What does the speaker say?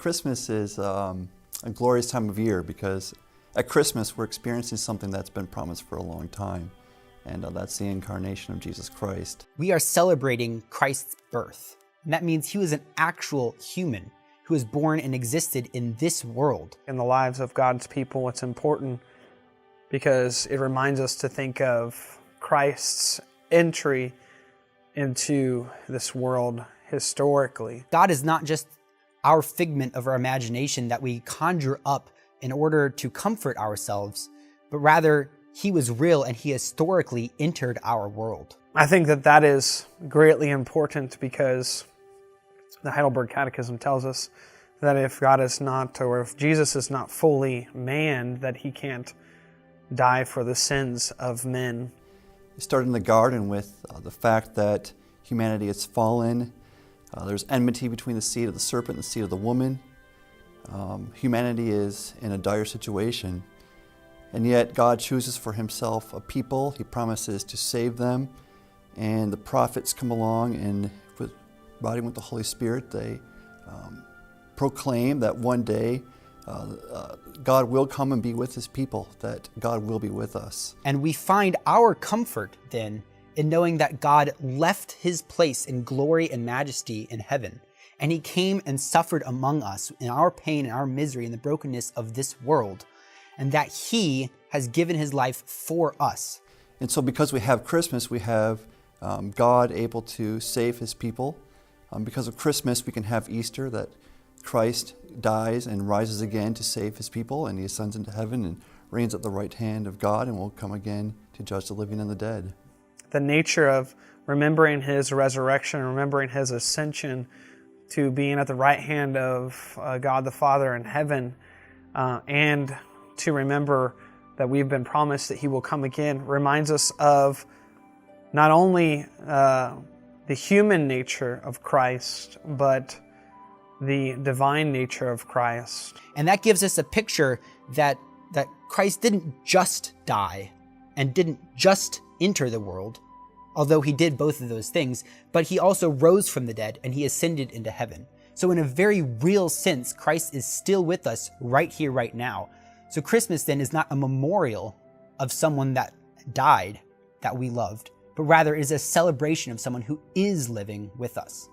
Christmas is a glorious time of year because at Christmas we're experiencing something that's been promised for a long time, and that's the incarnation of Jesus Christ. We are celebrating Christ's birth, and that means he was an actual human who was born and existed in this world. In the lives of God's people, it's important because it reminds us to think of Christ's entry into this world historically. God is not just our figment of our imagination that we conjure up in order to comfort ourselves, but rather he was real and he historically entered our world. I think that that is greatly important because the Heidelberg Catechism tells us that if God is not, or if Jesus is not fully man, that he can't die for the sins of men. It started in the garden with the fact that humanity has fallen. There's enmity between the seed of the serpent and the seed of the woman. Humanity is in a dire situation, and yet God chooses for himself a people. He promises to save them, and the prophets come along and riding with the Holy Spirit, they proclaim that one day God will come and be with his people, that God will be with us. And we find our comfort then in knowing that God left his place in glory and majesty in heaven, and he came and suffered among us in our pain and our misery and the brokenness of this world, and that he has given his life for us. And so because we have Christmas, we have God able to save his people. Because of Christmas, we can have Easter, that Christ dies and rises again to save his people, and he ascends into heaven and reigns at the right hand of God and will come again to judge the living and the dead. The nature of remembering his resurrection, remembering his ascension to being at the right hand of God the Father in heaven, and to remember that we've been promised that he will come again, reminds us of not only the human nature of Christ, but the divine nature of Christ. And that gives us a picture that Christ didn't just die and didn't just enter the world, although he did both of those things, but he also rose from the dead and he ascended into heaven. So in a very real sense, Christ is still with us right here, right now. So Christmas then is not a memorial of someone that died, that we loved, but rather is a celebration of someone who is living with us.